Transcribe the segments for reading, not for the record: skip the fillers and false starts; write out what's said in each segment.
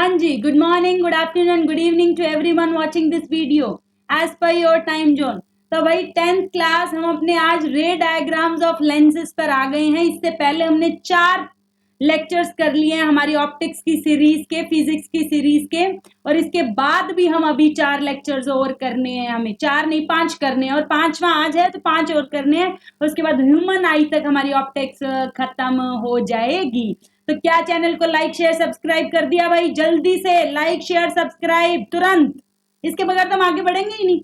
हाँ जी, good morning, good afternoon, good evening to everyone watching this video as per your time zone. तो भाई 10th class हम अपने आज रे डायग्राम्स ऑफ लेंसेज पर आ गए हैं। इससे पहले हमने 4 लेक्चर्स कर लिए हैं हमारी ऑप्टिक्स की सीरीज के, फिजिक्स की सीरीज के, और इसके बाद भी हम अभी 4 लेक्चर्स और करने हैं। हमें 4 नहीं 5 करने हैं, और 5वां आज है तो 5 और करने हैं। उसके बाद ह्यूमन आई तक हमारी ऑप्टिक्स खत्म हो जाएगी। तो क्या चैनल को लाइक शेयर सब्सक्राइब कर दिया भाई? जल्दी से लाइक शेयर सब्सक्राइब तुरंत। इसके बगैर तो हम आगे बढ़ेंगे ही नहीं,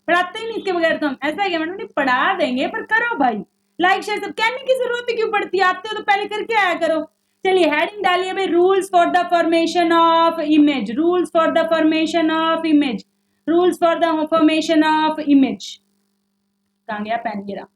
पढ़ाते ही नहीं इसके बगैर तो हम। ऐसा है क्या मैडम? नहीं पढ़ा देंगे पर करो भाई लाइक शेयर। सब कहने की जरूरत ही क्यों पड़ती है? आते हो तो पहले करके आया करो। चलिए हेडिंग डालिए भाई, rules for the formation of image, rules for the formation of image, rules for the formation of image. कहां गया पेन? गिरा।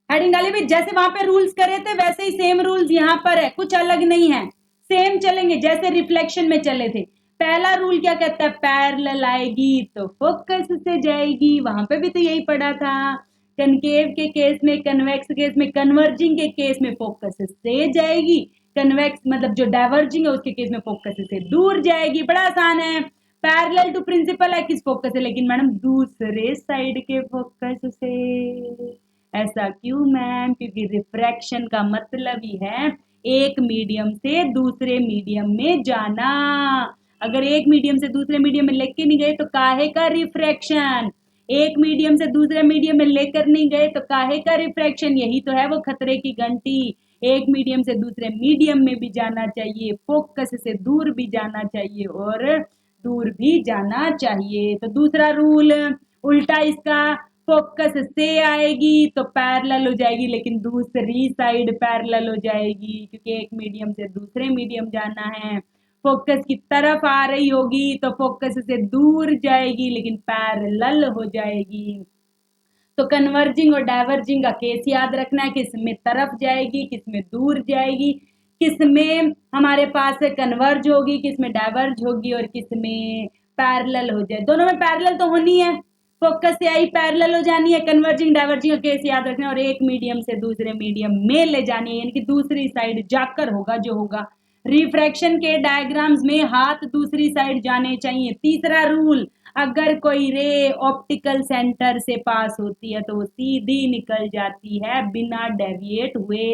हेडिंग डाली भाई, जैसे वहां पे रूल्स करे थे वैसे ही सेम रूल्स यहाँ पर है, कुछ अलग नहीं है, सेम चलेंगे जैसे रिफ्लेक्शन में चले थे। पहला रूल क्या कहता है? पैरेलल आएगी तो फोकस से जाएगी। वहां पे भी तो यही पढ़ा था। कनकेव के केस में, कन्वेक्स केस में, कन्वर्जिंग के केस में फोकस से जाएगी। कन्वेक्स मतलब जो डाइवर्जिंग है उसके केस में फोकस से दूर जाएगी। बड़ा आसान है। Parallel to principal axis focus है, लेकिन मैडम दूसरे साइड के फोकस से। ऐसा क्यों मैम? क्योंकि रिफ्रैक्शन का मतलब ही है एक मीडियम से दूसरे मीडियम में जाना। अगर एक मीडियम से दूसरे मीडियम में लेके नहीं गए तो काहे का रिफ्रैक्शन? एक मीडियम से दूसरे मीडियम में लेकर नहीं गए तो काहे का रिफ्रैक्शन? यही तो है वो खतरे की घंटी। एक मीडियम से दूसरे मीडियम में भी जाना चाहिए, फोकस से दूर भी जाना चाहिए, और दूर भी जाना चाहिए। तो दूसरा रूल उल्टा इसका, फोकस से आएगी तो पैरेलल हो जाएगी, लेकिन दूसरी साइड पैरेलल हो जाएगी क्योंकि एक मीडियम से दूसरे मीडियम जाना है। फोकस की तरफ आ रही होगी तो फोकस से दूर जाएगी लेकिन पैरेलल हो जाएगी। तो कन्वर्जिंग और डाइवर्जिंग का केस याद रखना है, किस में तरफ जाएगी, किस में दूर जाएगी, किस में हमारे पास कन्वर्ज होगी, किस में डाइवर्ज होगी, और किस में पैरेलल हो जाए। दोनों में पैरेलल तो होनी है, फोकस से आई पैरेलल हो जानी है। कन्वर्जिंग डाइवर्जिंग का केस याद रखना है, और एक मीडियम से दूसरे मीडियम में ले जानी है, यानी कि दूसरी साइड जाकर होगा जो होगा। रिफ्रैक्शन के डायग्राम्स में हाथ दूसरी साइड जाने चाहिए। तीसरा रूल, अगर कोई रे ऑप्टिकल सेंटर से पास होती है तो वो सीधी निकल जाती है बिना डेविएट हुए।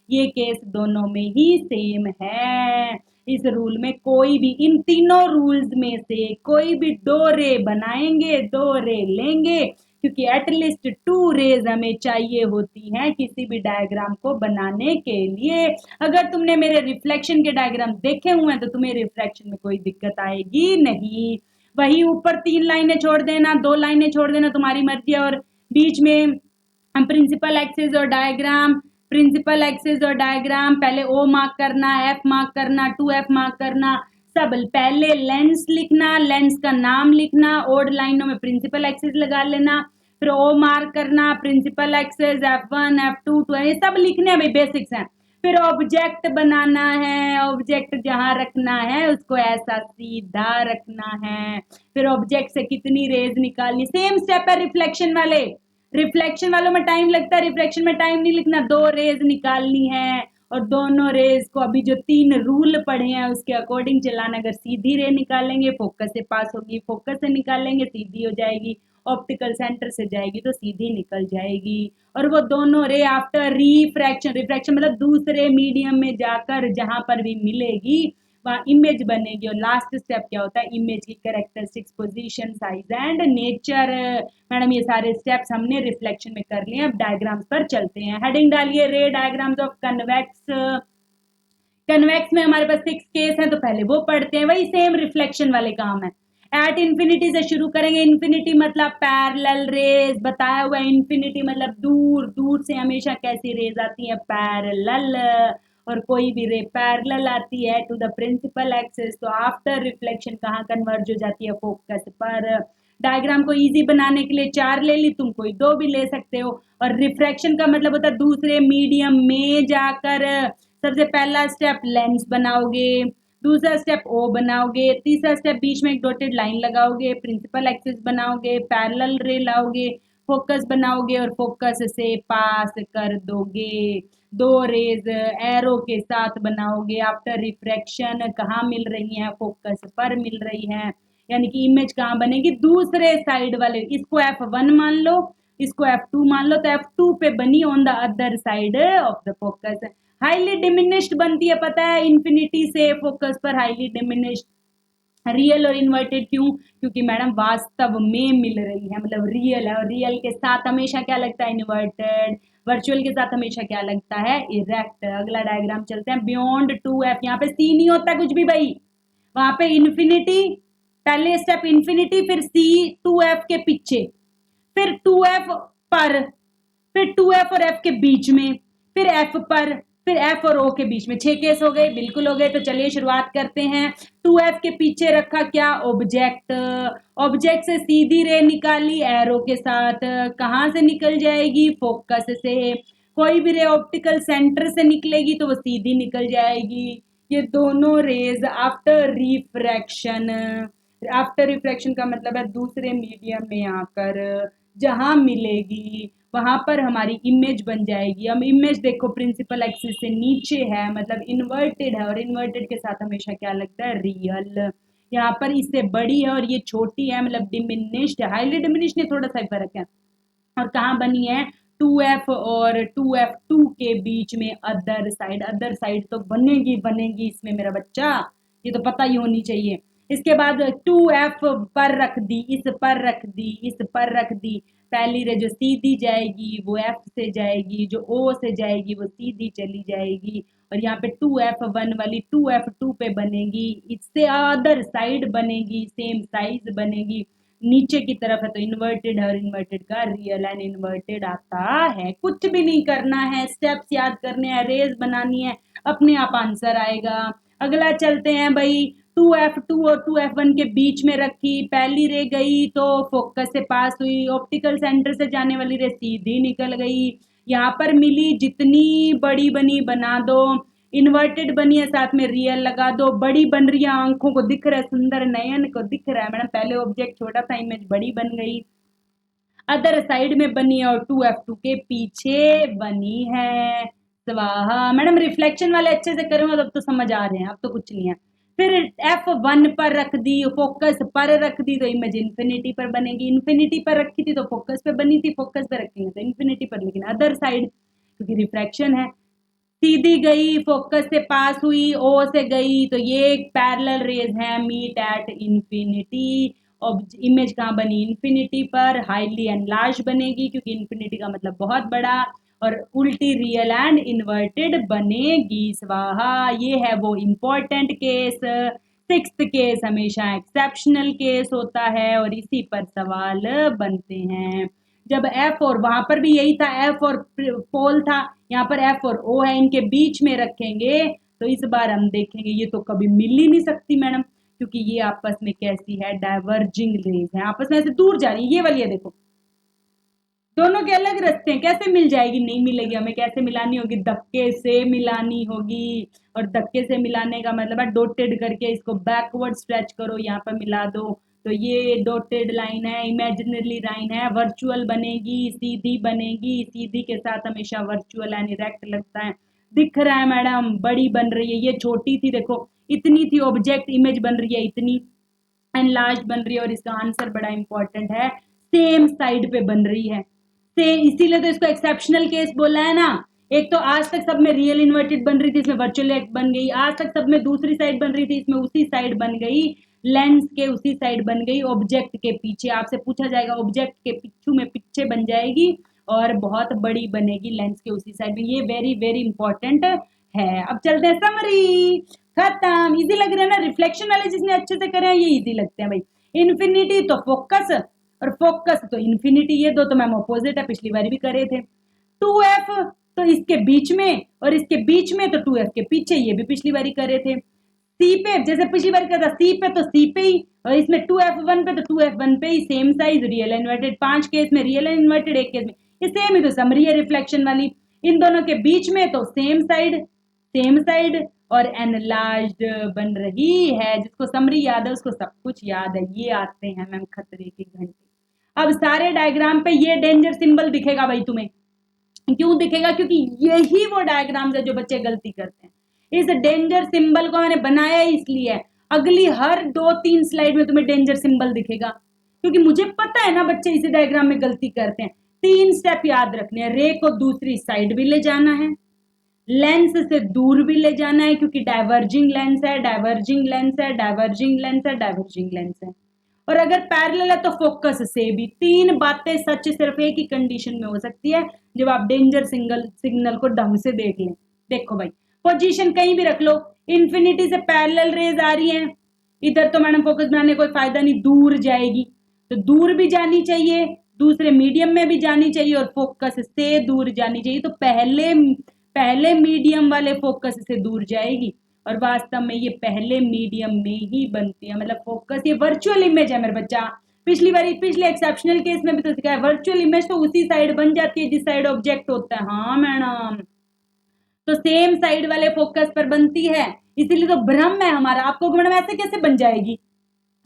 ये केस दोनों में ही सेम है। इस रूल में कोई भी, इन तीनों रूल्स में से कोई भी 2 रे बनाएंगे, 2 रे लेंगे, क्योंकि एटलीस्ट 2 रेज हमें चाहिए होती हैं किसी भी डायग्राम को बनाने के लिए। अगर तुमने मेरे रिफ्लेक्शन के डायग्राम देखे हुए हैं तो तुम्हें रिफ्लेक्शन में कोई दिक्कत आएगी नहीं। वही ऊपर 3 लाइनें छोड़ देना, 2 लाइनें छोड़ देना, तुम्हारी मर्जी है। और बीच में हम प्रिंसिपल एक्सिस और डायग्राम, प्रिंसिपल एक्सिस और डायग्राम, पहले ओ मार्क करना, एफ मार्क करना, 2F मार्क करना, सब पहले लेंस लिखना, लेंस का नाम लिखना, ओड लाइनों में प्रिंसिपल एक्सिस लगा लेना, फिर ओ मार्क करना, प्रिंसिपल एक्सिस, F1 F2 2, ये सब लिखने हैं भाई, बेसिक्स हैं। फिर ऑब्जेक्ट बनाना है, ऑब्जेक्ट जहां रखना है उसको ऐसा सीधा रखना है। फिर ऑब्जेक्ट से कितनी रेज निकालनी, सेम स्टेप है रिफ्लेक्शन वाले। रिफ्लेक्शन वालों में टाइम लगता है, रिफ्लेक्शन में टाइम नहीं लिखना। 2 रेज निकालनी है, और दोनों रेज को अभी जो 3 रूल पढ़े हैं उसके अकॉर्डिंग चलाना। अगर सीधी रे निकालेंगे फोकस से पास होगी, फोकस से निकालेंगे सीधी हो जाएगी, ऑप्टिकल सेंटर से जाएगी तो सीधी निकल जाएगी। और वो दोनों रे आफ्टर रिफ्रैक्शन, रिफ्रैक्शन मतलब दूसरे मीडियम में जाकर जहां पर भी मिलेगी वहां इमेज बनेगी। और लास्ट स्टेप क्या होता है? इमेज की characteristics, position, size and nature. Madam ये सारे स्टेप्स हमने रिफ्लेक्शन में कर लिए। अब डायग्राम्स पर चलते हैं। हेडिंग डालिए, रे डायग्राम्स ऑफ कन्वेक्स। कन्वेक्स में हमारे पास 6 केस है, तो पहले वो पढ़ते हैं। वही सेम रिफ्लेक्शन वाले काम है। एट इन्फिनिटी से शुरू करेंगे। इन्फिनिटी मतलब पैरेलल रेज, बताया हुआ। इन्फिनिटी मतलब दूर, दूर से हमेशा कैसी रेज आती है? पैरेलल। और कोई भी रे पैरेलल आती है टू द प्रिंसिपल एक्सिस तो आफ्टर रिफ्लेक्शन कहाँ कन्वर्ज हो जाती है? फोकस पर। डायग्राम को इजी बनाने के लिए 4 ले ली, तुम कोई 2 भी ले सकते हो। और रिफ्रैक्शन का मतलब होता है दूसरे मीडियम में जाकर। सबसे पहला स्टेप लेंस बनाओगे, दूसरा स्टेप ओ बनाओगे, तीसरा स्टेप बीच में एक डॉटेड लाइन लगाओगे, प्रिंसिपल एक्सिस बनाओगे, पैरेलल रे लाओगे, फोकस बनाओगे और फोकस से पास कर दोगे। दो रेज एरो के साथ बनाओगे आफ्टर रिफ्रैक्शन, कहाँ मिल रही हैं, फोकस पर मिल रही हैं, यानी कि इमेज कहाँ बनेगी, दूसरे साइड वाले, इसको F1 मान लो, इसको F2 मान लो, तो F2 पे बनी on the other side of the focus. Highly diminished बनती है, पता है, इन्फिनिटी से फोकस पर हाईली डिमिनिश्ड। रियल और इन्वर्टेड क्यों, क्योंकि मैडम वास्तव में मिल रही है, मतलब रियल है, और रियल के साथ हमेशा क्या लगता है, इन्वर्टेड। वर्चुअल के साथ हमेशा क्या लगता है, इरेक्ट। अगला डायग्राम चलते हैं, बियॉन्ड 2f, यहाँ पे सी नहीं होता कुछ भी भाई, वहां पे इन्फिनिटी, पहले स्टेप इन्फिनिटी, फिर सी 2f के पीछे, फिर 2f पर, फिर 2f और f के बीच में, फिर f पर, फिर f और o के बीच में। 6 केस हो गए, बिल्कुल हो गए। तो चलिए शुरुआत करते हैं। 2f के पीछे रखा क्या, ऑब्जेक्ट, ऑब्जेक्ट से सीधी रे निकाली एरो के साथ, कहां से निकल जाएगी, फोकस से। कोई भी रे ऑप्टिकल सेंटर से निकलेगी तो वो सीधी निकल जाएगी। ये दोनों raise after refraction, after refraction का मतलब है दूसरे मीडियम में आकर जहां मिलेगी वहां पर हमारी इमेज बन जाएगी। हम इमेज देखो प्रिंसिपल एक्सिस से नीचे है, मतलब इन्वर्टेड है, और इन्वर्टेड के साथ हमेशा क्या लगता है, रियल। यहाँ पर इससे बड़ी है और ये छोटी है, मतलब डिमिनिश्ड है, हाईली डिमिनिश्ड, थोड़ा सा फर्क है। और कहाँ बनी है, 2f और 2f2 के बीच में अदर साइड। अदर साइड तो बनेगी बनेगी इसमें मेरा बच्चा, ये तो पता ही होनी चाहिए। इसके बाद 2f पर रख दी, इस पर रख दी, इस पर रख दी। पहली रे जो सीधी जाएगी वो f से जाएगी, जो o से जाएगी वो सीधी चली जाएगी। और यहाँ पे 2f1 वाली 2f2 पे बनेगी, इससे अदर साइड बनेगी, सेम साइज बनेगी। नीचे की तरफ है तो इन्वर्टेड है, और इन्वर्टेड का रियल एंड इन्वर्टेड आता है। कुछ भी नहीं करना है, स्टेप्स याद करने हैं, रेज बनानी है, अपने आप आंसर आएगा। अगला चलते हैं भाई, 2f2 और 2f1 के बीच में रखी, पहली रे गई तो फोकस से पास हुई, ऑप्टिकल सेंटर से जाने वाली रे सीधी निकल गई। यहाँ पर मिली, जितनी बड़ी बनी बना दो, इन्वर्टेड बनी है साथ में रियल लगा दो, बड़ी बन रही है, आंखों को दिख रहा है, सुंदर नयन को दिख रहा है मैडम, पहले ऑब्जेक्ट छोटा था, इमेज बड़ी बन गई। अदर साइड में बनी है और 2f2 के पीछे बनी है। स्वाहा मैडम, रिफ्लेक्शन वाले अच्छे से करूंगा तब तो समझ आ रहे हैं, अब तो कुछ नहीं है। फिर F1 पर रख दी, फोकस पर रख दी तो इमेज इन्फिनिटी पर बनेगी, इन्फिनिटी पर रखी थी तो फोकस पे बनी थी, फोकस पे रखेंगे तो इन्फिनिटी पर, लेकिन अदर साइड क्योंकि रिफ्रैक्शन है। सीधी गई, फोकस से पास हुई, ओ से गई, तो ये पैरेलल रेज है, मीट एट इंफिनिटी। और इमेज कहाँ बनी, इंफिनिटी पर, हाईली एनलार्ज बनेगी क्योंकि इंफिनिटी का मतलब बहुत बड़ा, और उल्टी रियल एंड इन्वर्टेड बनेगी। स्वाहा, ये है वो इंपॉर्टेंट केस। सिक्स्थ केस हमेशा एक्सेप्शनल केस होता है और इसी पर सवाल बनते हैं। जब एफ, और वहां पर भी यही था, एफ और पोल था, यहाँ पर एफ और ओ है, इनके बीच में रखेंगे तो इस बार हम देखेंगे ये तो कभी मिल ही नहीं सकती मैडम, क्योंकि ये आपस में कैसी है, डाइवर्जिंग रेज है, आपस में ऐसे दूर जा रही है। ये वाली है देखो, दोनों के अलग रास्ते हैं, कैसे मिल जाएगी, नहीं मिलेगी, हमें कैसे मिलानी होगी, धक्के से मिलानी होगी। और धक्के से मिलाने का मतलब है डॉटेड करके इसको बैकवर्ड स्ट्रेच करो, यहाँ पर मिला दो, तो ये डॉटेड लाइन है, इमेजिनरी लाइन है, वर्चुअल बनेगी, सीधी बनेगी, सीधी के साथ हमेशा वर्चुअल एंड इरेक्ट लगता है। दिख रहा है मैडम, बड़ी बन रही है, ये छोटी थी देखो, इतनी थी, ऑब्जेक्ट इमेज बन रही है इतनी, एनलार्ज बन रही है, और इसका आंसर बड़ा इंपॉर्टेंट है, सेम साइड पे बन रही है। से इसीलिए तो इसको एक्सेप्शनल केस बोला है ना। एक तो आज तक सब में रियल इन्वर्टेड बन रही थी, इसमें वर्चुअल बन गई, आज तक सब में दूसरी साइड बन रही थी, इसमें उसी साइड बन गई, लेंस के उसी साइड बन गई, ऑब्जेक्ट के पीछे। आपसे पूछा जाएगा ऑब्जेक्ट के पीछू में पीछे बन जाएगी और बहुत बड़ी बनेगी लेंस के उसी साइड में। ये वेरी वेरी इंपॉर्टेंट है। अब चलते हैं समरी, खत्म। इजी लग रहा है ना, रिफ्लेक्शन वाले जिसने अच्छे से करे हैं ये इजी लगते हैं भाई। इन्फिनिटी तो फोकस, और फोकस तो इन्फिनिटी, ये दो तो मैम अपोजिट है, पिछली बार भी करे थे। 2f तो इसके बीच में, और इसके बीच में तो 2f के पीछे, ये भी पिछली बार करे थे। सी पे जैसे पिछली बार कहा था, सी पे तो सी पे ही, और इसमें 2f1 पे तो 2f1 पे ही, same size, real inverted, 5 case में रियल इन्वर्टेड, एक केस में ये सेम ही तो समरी है रिफ्लेक्शन वाली। इन दोनों के बीच में तो सेम साइड, सेम साइड और एनलार्ज्ड बन रही है। जिसको समरी याद है उसको सब कुछ याद है। ये आते हैं मैम खतरे के घंटे। अब सारे डायग्राम पे ये डेंजर सिंबल दिखेगा भाई तुम्हें, क्यों दिखेगा? क्योंकि यही वो डायग्राम्स है जो बच्चे गलती करते हैं। इस डेंजर सिंबल को मैंने बनाया इसलिए है, अगली हर 2-3 स्लाइड में तुम्हें डेंजर सिंबल दिखेगा, क्योंकि मुझे पता है ना बच्चे इसी डायग्राम में गलती करते हैं। 3 स्टेप याद रखने हैं, रे को दूसरी साइड भी ले जाना है, लेंस से दूर भी ले जाना है, क्योंकि डाइवर्जिंग लेंस है, डाइवर्जिंग लेंस है, डाइवर्जिंग लेंस है, डाइवर्जिंग लेंस है, और अगर पैरेलल है तो फोकस से भी। 3 बातें सच सिर्फ एक ही कंडीशन में हो सकती है, जब आप डेंजर सिग्नल को ढंग से देख लें। देखो भाई, पोजीशन कहीं भी रख लो, इंफिनिटी से पैरेलल रेज आ रही है, इधर तो मैडम फोकस बनाने कोई फायदा नहीं, दूर जाएगी, तो दूर भी जानी चाहिए, दूसरे मीडियम में भी जानी चाहिए, और फोकस से दूर जानी चाहिए। तो पहले मीडियम वाले फोकस से दूर जाएगी, और वास्तव में ये पहले मीडियम में ही बनती है, मतलब फोकस ये वर्चुअल इमेज है मेरे बच्चा। पिछले एक्सेप्शनल केस में भी तो सिखाया, वर्चुअल इमेज तो उसी साइड बन जाती है जिस साइड ऑब्जेक्ट होता है। हाँ मैडम, तो सेम साइड वाले फोकस पर बनती है, इसीलिए तो भ्रम है हमारा। आपको मैडम ऐसे कैसे बन जाएगी?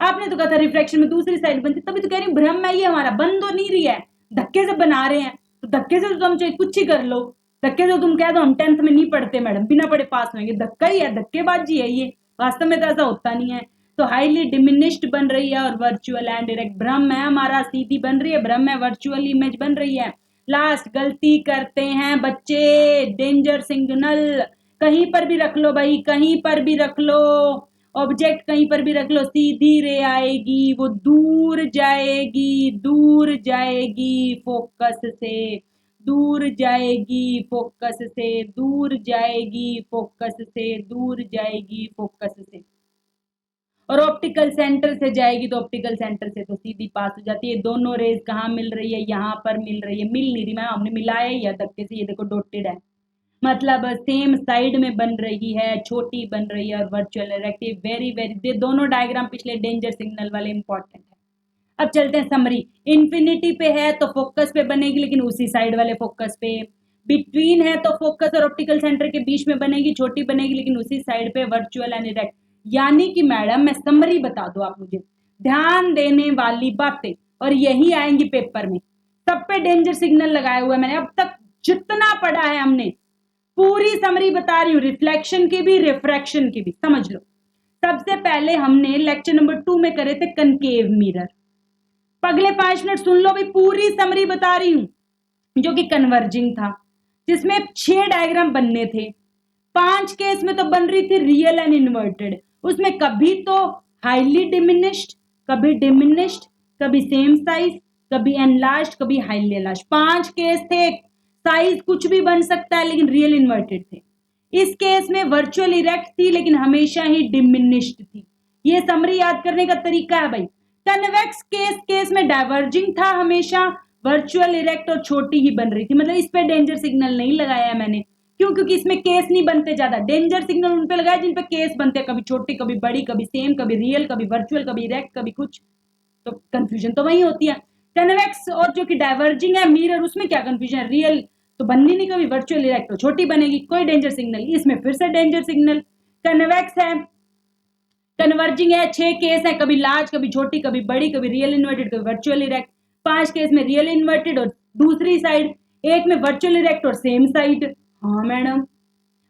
आपने तो कहा था रिफ्लेक्शन में दूसरी साइड बनती, तभी तो कह रही हूँ भ्रम है ये हमारा, बन तो नहीं रही है, धक्के से बना रहे हैं। तो धक्के से तो तुम चाहे कुछ ही कर लो, धक्के से तुम कह दो हम 10th में नहीं पढ़ते मैडम, बिना पढ़े पास होंगे, धक्का ही है, धक्केबाजी है ये, वास्तव में तो ऐसा होता नहीं है। तो हाईली डिमिनिश्ड बन रही है, और वर्चुअल एंड डायरेक्ट भ्रम है हमारा, सीधी बन रही है, भ्रम है, वर्चुअल इमेज बन रही है। लास्ट गलती करते हैं बच्चे, डेंजर सिग्नल कहीं पर भी रख लो भाई, कहीं पर भी रख लो, ऑब्जेक्ट कहीं पर भी रख लो, सीधी रे आएगी, वो दूर जाएगी, दूर जाएगी फोकस से, दूर जाएगी फोकस से, दूर जाएगी फोकस से, दूर जाएगी फोकस से, और ऑप्टिकल सेंटर से जाएगी तो ऑप्टिकल सेंटर से तो सीधी पास हो जाती है। दोनों रेज कहाँ मिल रही है? यहाँ पर मिल रही है, मिल नहीं रही मैम, हमने मिलाया या धक्के से, ये देखो डॉटेड है, मतलब सेम साइड में बन रही है, छोटी बन रही है, और वर्चुअल डायरेक्टिव वेरी वेरी, दोनों डायग्राम पिछले डेंजर सिग्नल वाले इंपॉर्टेंट है। अब चलते हैं समरी। इन्फिनिटी पे है तो फोकस पे बनेगी, लेकिन उसी साइड वाले फोकस पे। बिटवीन है तो फोकस और ऑप्टिकल सेंटर के बीच में बनेगी, छोटी बनेगी, लेकिन उसी साइड पे, वर्चुअल एंड डायरेक्ट। यानी कि मैडम मैं समरी बता दो आप मुझे, ध्यान देने वाली बातें, और यही आएंगी पेपर में। सब पे डेंजर सिग्नल लगाया हुआ है मैंने, अब तक जितना पढ़ा है हमने पूरी समरी बता रही हूँ, रिफ्लेक्शन की भी रिफ्रैक्शन की भी, समझ लो। सबसे पहले हमने लेक्चर नंबर 2 में करे थे कनकेव मिरर, अगले 5 मिनट सुन लो भी, पूरी समरी बता रही हूं, जो कि कन्वर्जिंग था, जिसमें 6 डायग्राम बनने थे। 5 केस में तो बन रही थी रियल एंड इन्वर्टेड, उसमें कभी तो हाईली डिमिनिश्ड, कभी डिमिनिश्ड, कभी सेम साइज, कभी एनलार्ज्ड, कभी हाईली एनलार्ज्ड। 5 केस थे, साइज कुछ भी बन सकता है, लेकिन रियल इन्वर्टेड थे। इस केस में वर्चुअल इरेक्ट थी, लेकिन हमेशा ही डिमिनिश्ड थी। ये समरी याद करने का तरीका है भाई। कन्वेक्स केस में डाइवर्जिंग था हमेशा, वर्चुअल इरेक्ट और छोटी ही बन रही थी, मतलब इस पे डेंजर सिग्नल नहीं लगाया है मैंने। क्यों? क्योंकि इसमें केस नहीं बनते ज्यादा, डेंजर सिग्नल उन पे लगाया जिन पे केस बनते हैं, कभी छोटी, कभी बड़ी, कभी सेम, कभी रियल, कभी वर्चुअल, कभी इरेक्ट, कभी कुछ, तो कंफ्यूजन तो वही होती है। कन्वेक्स और जो कि डाइवर्जिंग है मिरर, उसमें क्या कंफ्यूजन है? रियल तो बननी नहीं, कभी वर्चुअल इरेक्ट तो छोटी बनेगी, कोई डेंजर सिग्नल। इसमें फिर से डेंजर सिग्नल। कन्वेक्स है, कन्वर्जिंग है, 6 केस है, कभी लार्ज, कभी छोटी, कभी बड़ी, कभी रियल इन्वर्टेड, कभी वर्चुअल इरेक्ट। 5 केस में रियल इन्वर्टेड और दूसरी साइड, एक में वर्चुअल इरेक्ट और सेम साइड। हाँ मैडम।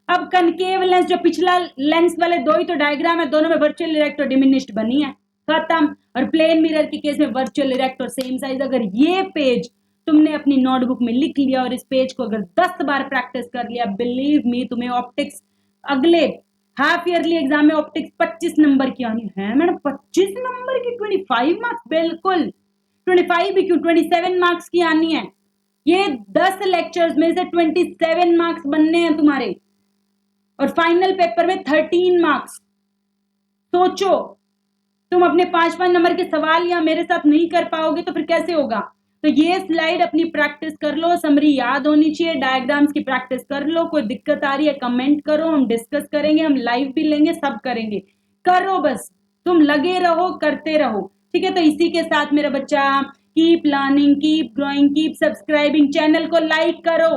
अब कनकेव लेंस, जो पिछला लेंस वाले 2 ही तो डायग्राम है, दोनों में वर्चुअल इरेक्ट और डिमिनिश्ड बनी है, खत्म। और प्लेन मिरर के केस में वर्चुअल इरेक्ट और सेम साइज। अगर ये पेज तुमने अपनी नोटबुक में लिख लिया, और इस पेज को अगर 10 बार प्रैक्टिस कर लिया, बिलीव मी, तुम्हें ऑप्टिक्स अगले हाफ ईयरली एग्जाम में ऑप्टिक्स 25 नंबर की आनी है मैडम। 25 नंबर की, 25 मार्क्स, बिल्कुल 25 भी क्यों, 27 मार्क्स की आनी है। ये 10 लेक्चर्स में से 27 मार्क्स बनने हैं तुम्हारे, और फाइनल पेपर में 13 मार्क्स। सोचो, तुम अपने 5-5 नंबर के सवाल या मेरे साथ नहीं कर पाओगे तो फिर कैसे होगा? तो ये स्लाइड अपनी प्रैक्टिस कर लो, समरी याद होनी चाहिए, डायग्राम्स की प्रैक्टिस कर लो। कोई दिक्कत आ रही है कमेंट करो, हम डिस्कस करेंगे, हम लाइव भी लेंगे, सब करेंगे। करो बस, तुम लगे रहो, करते रहो, ठीक है। तो इसी के साथ मेरा बच्चा, keep learning, keep growing, keep subscribing, channel को लाइक करो,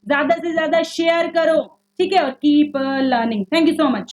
ज्यादा से ज्यादा शेयर करो, ठीक है, और keep learning. Thank you so much.